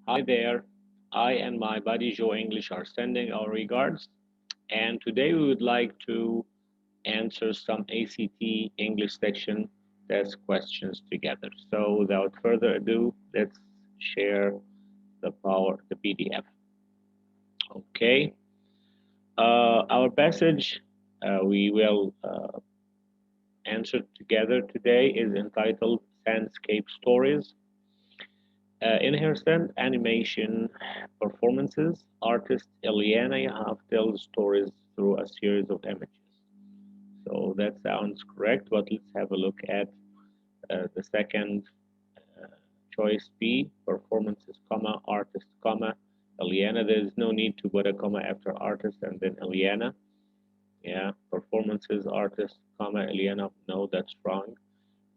Hi there. I and my buddy Joe English are sending our regards, and today we would like to answer some ACT English section test questions together. So without further ado, let's share the PDF. Okay. Our passage we will answer together today is entitled Sandscape Stories. In her stand animation performances, artist Eliana Yahab tells stories through a series of images. So that sounds correct, but let's have a look at the second uh, choice B, performances, comma, artist, comma, Eliana. There is no need to put a comma after artist and then Eliana. Yeah, performances, artist, comma, Eliana. No, that's wrong.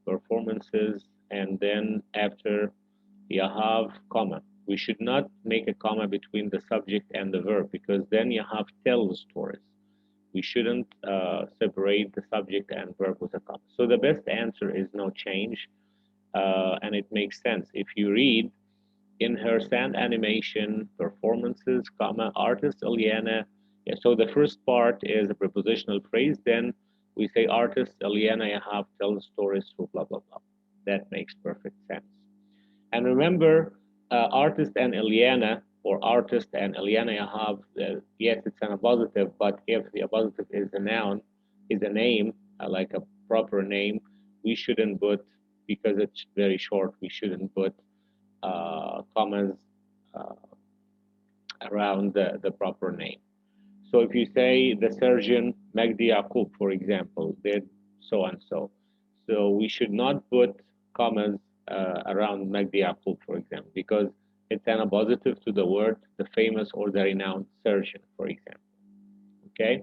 Performances, and then after you have comma. We should not make a comma between the subject and the verb because then you have tell stories. We shouldn't separate the subject and verb with a comma. So the best answer is no change, and it makes sense. If you read in her sand animation performances, comma, artist Eliana. Yeah, so the first part is a prepositional phrase. Then we say artist Eliana Yahab tells stories through blah blah blah. That makes perfect sense. And remember, artist and Eliana, or artist and Eliana Yahab, yes, it's an appositive, but if the appositive is a noun, is a name, like a proper name, we shouldn't put, because it's very short, we shouldn't put commas uh, around the proper name. So if you say the surgeon Magdi Yaqub, for example, did so and so, so we should not put commas around Magdi Yaqub, for example, because it's an appositive to the word the famous or the renowned surgeon, for example. Okay?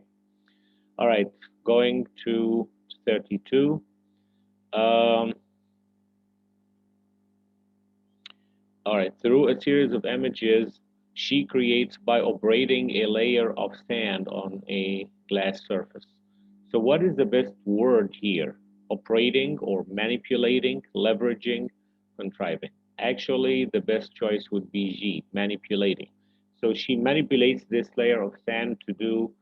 All right, going to 32. Um, all right, through a series of images she creates by operating a layer of sand on a glass surface. So, what is the best word here? Operating or manipulating, leveraging, contriving? Actually, the best choice would be G, manipulating. So, she manipulates this layer of sand to do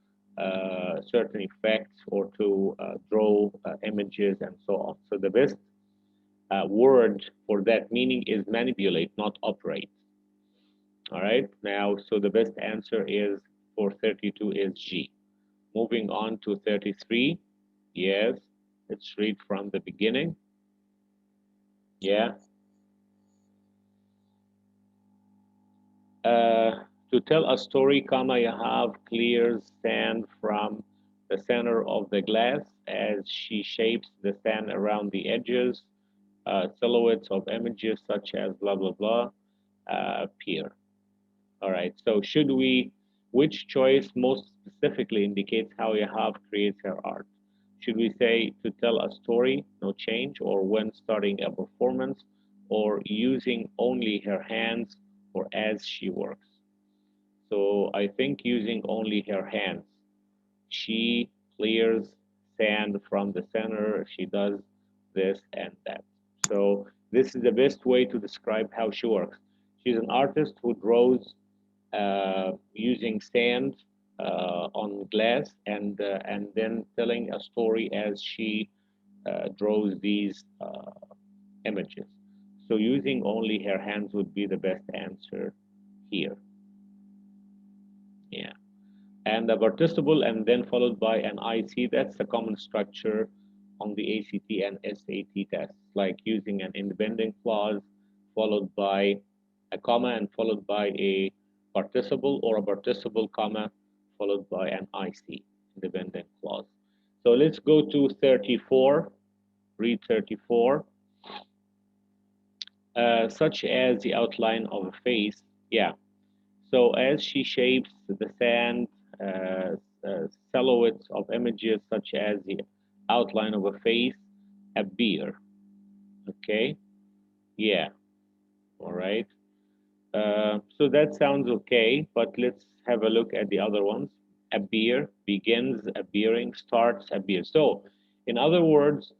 certain effects or to draw images and so on. So, the best word for that meaning is manipulate, not operate. All right. Now, so the best answer is for 32 is G. Moving on to 33. Yes. Let's read from the beginning. Yeah. To tell a story, comma, you have clears sand from the center of the glass as she shapes the sand around the edges. Silhouettes of images such as blah, blah, blah appear. All right. So should we, which choice most specifically indicates how Yahab creates her art? Should we say to tell a story, no change, or when starting a performance, or using only her hands, or as she works? So I think using only her hands. She clears sand from the center. She does this and that. So this is the best way to describe how she works. She's an artist who draws using sand on glass and then telling a story as she draws these images. So using only her hands would be the best answer here. Yeah. And a participle and then followed by an IC. That's the common structure on the ACT and SAT tests, like using an independent clause followed by a comma and followed by a participle, or a participle comma followed by an IC, independent clause. So let's go to 34, read 34. Such as the outline of a face. Yeah, so as she shapes the sand, silhouettes of images such as the outline of a face appear. Okay, yeah, all right. So that sounds okay, but let's have a look at the other ones. Appear, begins, appearing, starts, appear. So, in other words,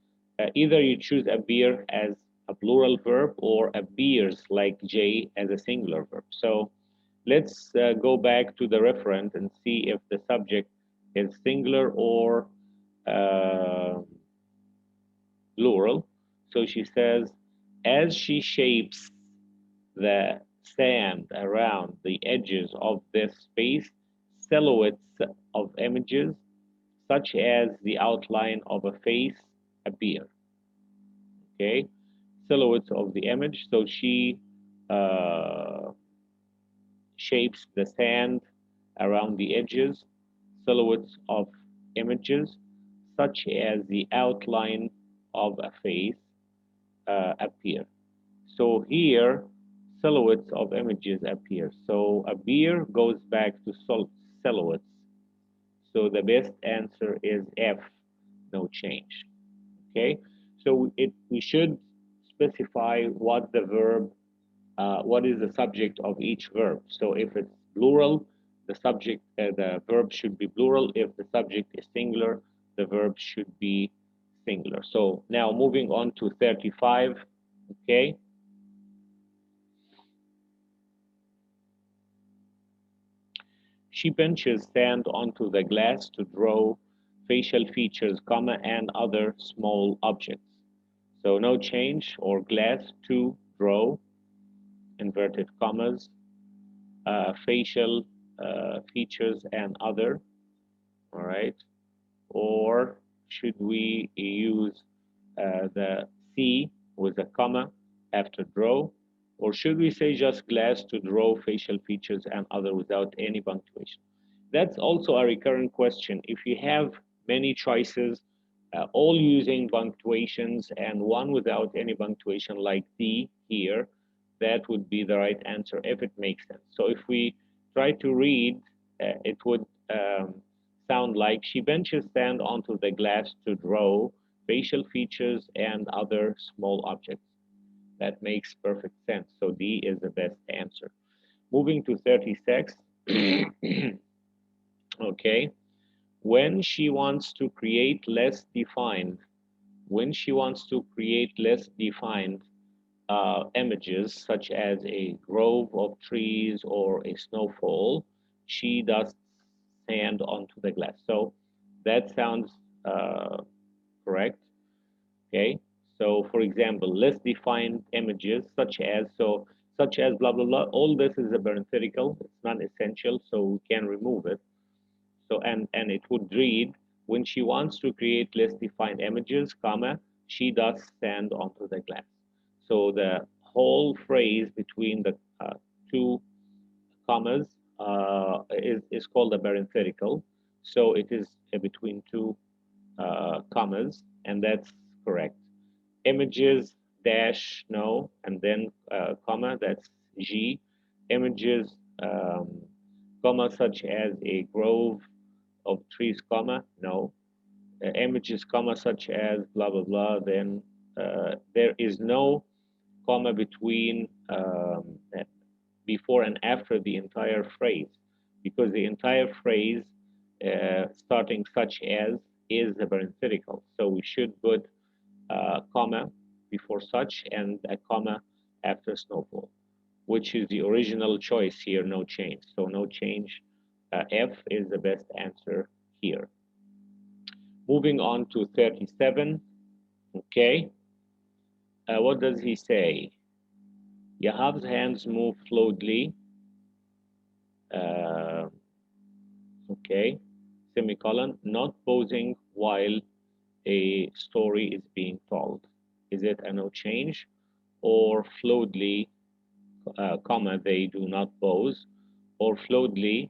either you choose appear as a plural verb, or appears like J as a singular verb. So let's go back to the referent and see if the subject is singular or uh, plural. So she says, as she shapes the sand around the edges of this space, silhouettes of images, such as the outline of a face, appear. Okay, silhouettes of the image. So she uh, shapes the sand around the edges, silhouettes of images, such as the outline of a face, appear. So here, silhouettes of images appear. So appear goes back to silhouettes. So the best answer is F, no change. Okay, so we should specify what the verb, what is the subject of each verb. So if it's plural, the verb should be plural. If the subject is singular, the verb should be singular. So now moving on to 35. Okay, she pinches sand onto the glass to draw facial features, comma, and other small objects. So no change, or glass to draw, inverted commas, facial features and other, all right? Or should we use the C with a comma after draw? Or should we say just glass to draw facial features and other without any punctuation? That's also a recurrent question. If you have many choices, all using punctuations and one without any punctuation, like D here, that would be the right answer if it makes sense. So if we try to read, it would sound like she benches sand onto the glass to draw facial features and other small objects. That makes perfect sense. So D is the best answer. Moving to 36. Okay. When she wants to create less defined, when she wants to create less defined images, such as a grove of trees or a snowfall, she does sand onto the glass. So that sounds correct. Okay. So for example, less defined images, such as blah blah blah. All this is a parenthetical. It's not essential, so we can remove it. So and it would read, when she wants to create less defined images, comma, she does sand onto the glass. So the whole phrase between the two commas is called a parenthetical. So it is between two commas, and that's correct. Images dash no, and then comma, that's G. Images comma, such as a grove of trees, comma, no. Images, comma, such as blah, blah, blah, then there is no comma between before and after the entire phrase, because the entire phrase starting such as is a parenthetical. So we should put comma before such and a comma after snowfall, which is the original choice here, no change. So no change. F is the best answer here. Moving on to 37. Okay. What does he say? Yahav's hands move fluidly. Uh, okay. Semicolon. Not pausing while a story is being told. Is it a no change, or fluidly, comma, they do not pause, or fluidly,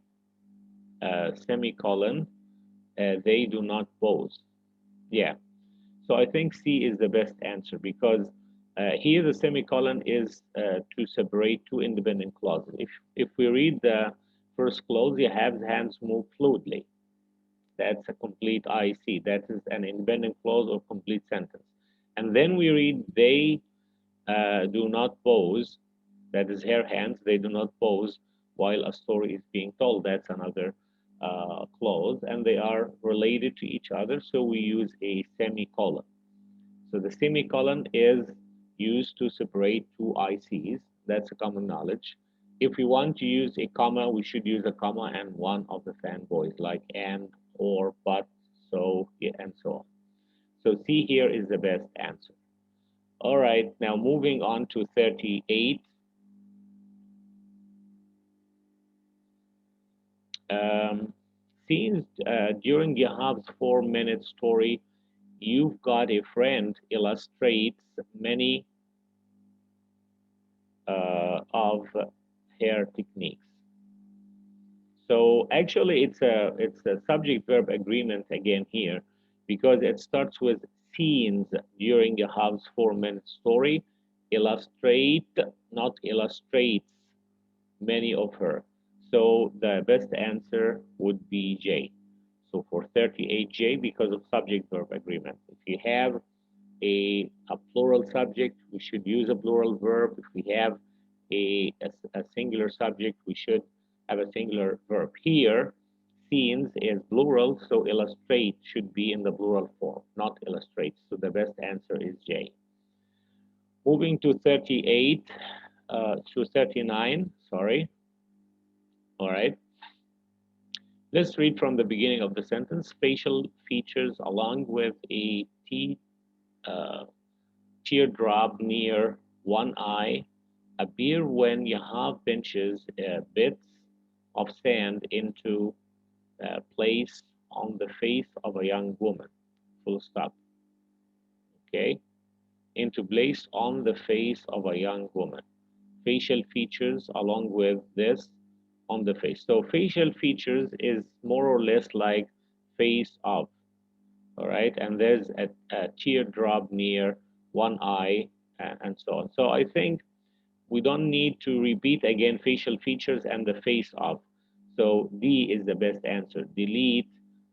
semicolon, they do not pause? Yeah. So I think C is the best answer, because here the semicolon is to separate two independent clauses. If we read the first clause, you have the hands move fluidly. That's a complete IC. That is an independent clause or complete sentence. And then we read they do not pause. That is her hands. They do not pause while a story is being told. That's another clause, and they are related to each other. So we use a semicolon. So the semicolon is used to separate two ICs. That's a common knowledge. If we want to use a comma, we should use a comma and one of the fanboys like and, or, but, so, yeah, and so on. So C here is the best answer. All right, now moving on to 38. Um, Scenes during Yahav's 4-minute story, you've got a friend illustrates many of hair techniques. So actually, it's a subject verb agreement again here, because it starts with scenes during Yahav's 4-minute story, illustrate, not illustrates many of her. So the best answer would be J. So for 38J, because of subject verb agreement. If you have a plural subject, we should use a plural verb. If we have a singular subject, we should have a singular verb. Here, scenes is plural, so illustrate should be in the plural form, not illustrate. So the best answer is J. Moving to 38, to 39, sorry. All right. Let's read from the beginning of the sentence. Facial features along with a uh, teardrop near one eye appear when Yahav pinches bits of sand into place on the face of a young woman. Full stop. Okay? Into place on the face of a young woman. Facial features along with this on the face. So facial features is more or less like face of, all right? And there's a teardrop near one eye and so on. So I think we don't need to repeat again facial features and the face of. So D is the best answer. Delete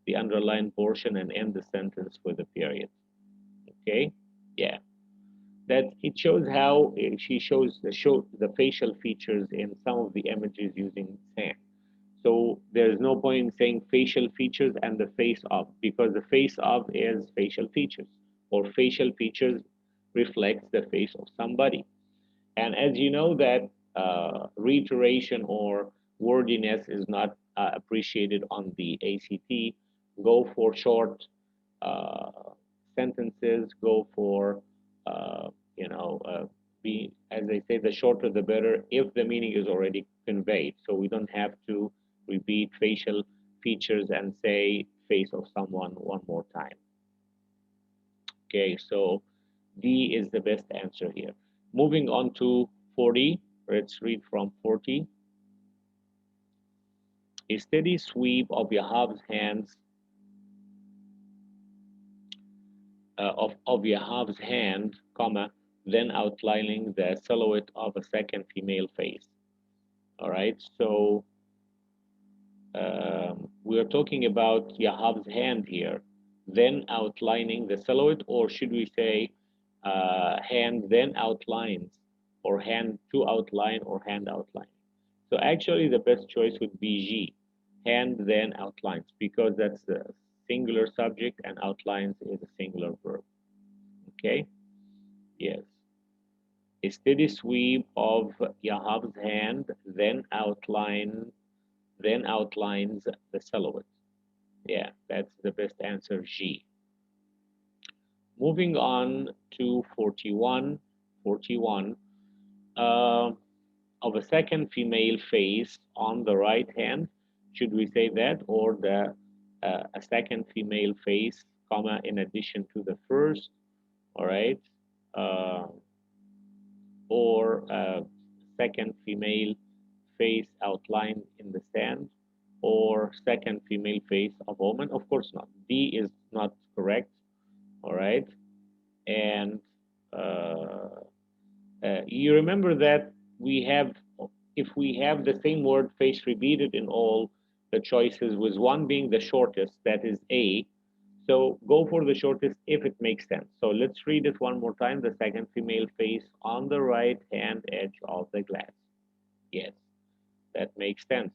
the underlined portion and end the sentence with a period. Okay? Yeah. That it shows how she shows the facial features in some of the images using sand. So there's no point in saying facial features and the face of, because the face of is facial features, or facial features reflects the face of somebody. And as you know that reiteration or wordiness is not appreciated on the ACT, go for short uh, sentences, go for, uh, you know, be, as they say, the shorter the better if the meaning is already conveyed. So we don't have to repeat facial features and say face of someone one more time. Okay, so D is the best answer here. Moving on to 40, let's read from 40. A steady sweep of Yahav's hands, of Yahav's hand, comma, then outlining the silhouette of a second female face. All right, so we are talking about Yahav's hand here, then outlining the silhouette, or should we say hand then outlines, or hand to outline, or hand outline? So actually, the best choice would be G, hand then outlines, because that's the singular subject and outlines is a singular verb. Okay? Yes. A steady sweep of Yahav's hand, then outlines the silhouette. Yeah, that's the best answer, G. Moving on to 41, 41. Uh, of a second female face on the right hand. Should we say that, or the a second female face, comma, in addition to the first? All right, uh, or second female face outlined in the sand, or second female face of woman? Of course not. D is not correct. All right, and uh, you remember that we have, if we have the same word face repeated in all the choices, with one being the shortest, that is A, so go for the shortest if it makes sense. So let's read it one more time. The second female face on the right hand edge of the glass. Yes, that makes sense.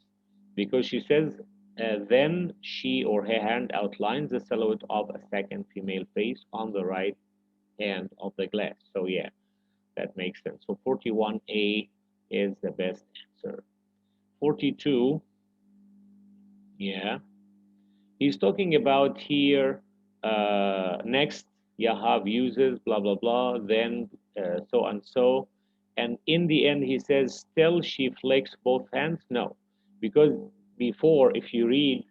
Because she says, then she or her hand outlines the silhouette of a second female face on the right hand of the glass. So yeah, That makes sense. So 41A is the best answer. 42, yeah. He's talking about here, next, Yahab uses, blah, blah, blah, then so and so. And in the end, he says, still she flicks both hands? No. Because before, if you read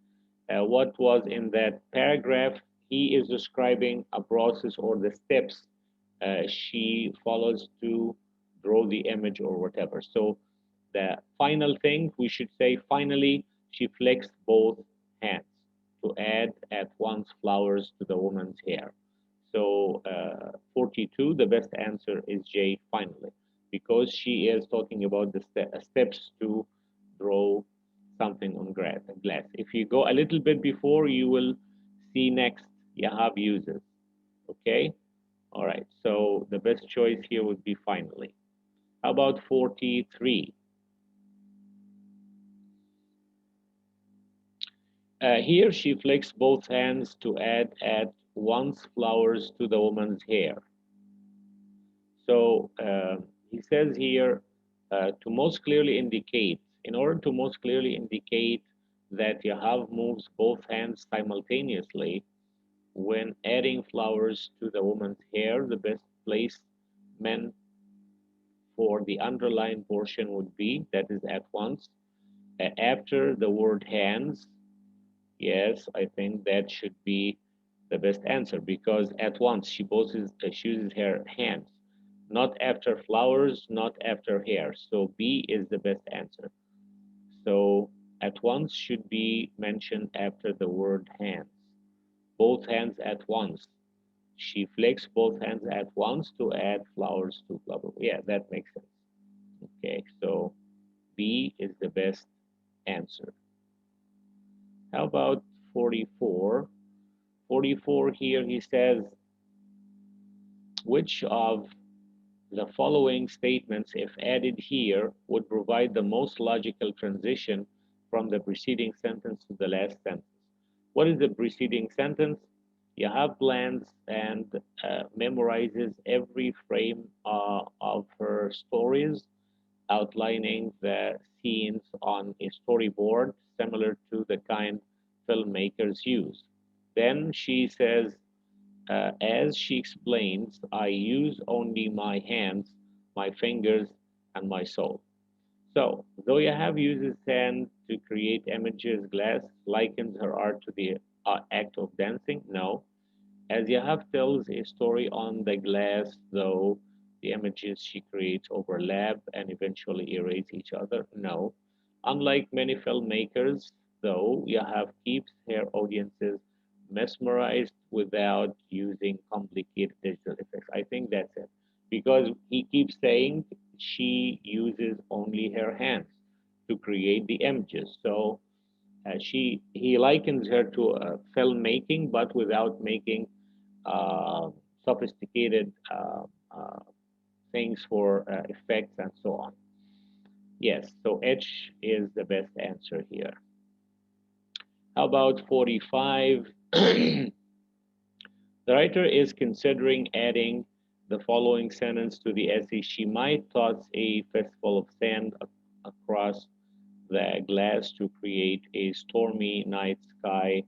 what was in that paragraph, he is describing a process or the steps she follows to draw the image or whatever. So the final thing we should say, finally, she flicks both hands to add at once flowers to the woman's hair. So 42, the best answer is J, finally, because she is talking about the steps to draw something on glass. If you go a little bit before, you will see next Yahab uses. Okay? All right. So the best choice here would be finally. How about 43? Here she flicks both hands to add at once flowers to the woman's hair. So he says here to most clearly indicate, in order to most clearly indicate that Yahav moves both hands simultaneously when adding flowers to the woman's hair, the best placement for the underlined portion would be, that is at once, after the word hands. Yes, I think that should be the best answer because at once she uses her hands, not after flowers, not after hair. So B is the best answer. So at once should be mentioned after the word hands. Both hands at once. She flicks both hands at once to add flowers to blah blah. Yeah, that makes sense. Okay, so B is the best answer. How about 44? 44 here he says, which of the following statements, if added here, would provide the most logical transition from the preceding sentence to the last sentence? What is the preceding sentence? Yahab plans and memorizes every frame of her stories, outlining the scenes on a storyboard similar to the kind filmmakers use. Then she says, as she explains, I use only my hands, my fingers, and my soul. So, though Yahab uses sand to create images, Glass likens her art to the act of dancing? No. As Yahab tells a story on the glass, though the images she creates overlap and eventually erase each other? No. Unlike many filmmakers, though, Yahab keeps her audiences mesmerized without using complicated digital effects. I think that's it. Because he keeps saying she uses only her hands to create the images. So he likens her to filmmaking, but without making uh, sophisticated things for effects and so on. Yes, so H is the best answer here. How about 45? The writer is considering adding the following sentence to the essay. She might toss a fistful of sand across the glass to create a stormy night sky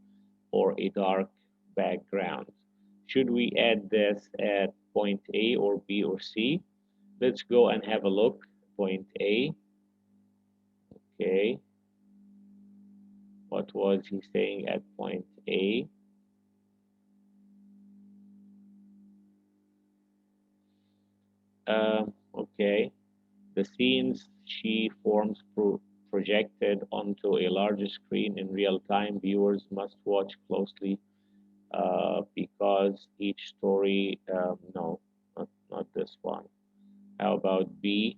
or a dark background. Should we add this at point A or B or C? Let's go and have a look. Point A. Okay. What was he saying at point A? Okay. The scenes she forms projected onto a larger screen in real time. Viewers must watch closely because each story, no, not this one. How about B?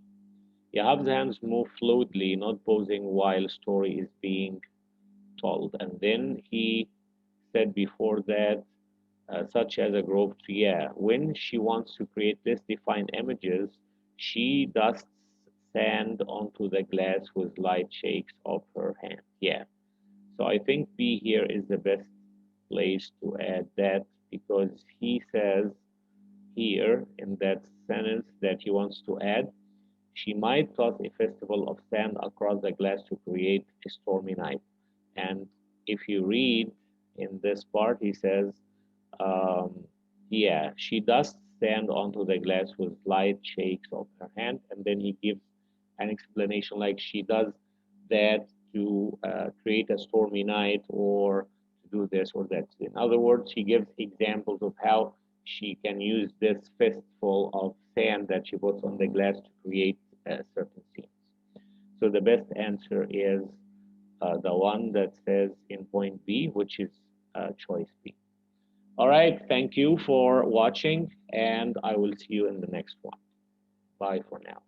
Yahab's hands move fluidly, not posing while story is being told. And then he said before that, such as a grove tree. Yeah, when she wants to create less defined images, she dusts sand onto the glass with light shakes of her hand. Yeah, so I think B here is the best place to add that because he says here in that sentence that he wants to add. She might toss a festival of sand across the glass to create a stormy night. And if you read in this part, he says, um, yeah, she dusts sand onto the glass with light shakes of her hand, and then he gives an explanation like she does that to create a stormy night or to do this or that. In other words, he gives examples of how she can use this fistful of sand that she puts on the glass to create certain scenes. So the best answer is the one that says in point B, which is choice B. All right, thank you for watching, and I will see you in the next one. Bye for now.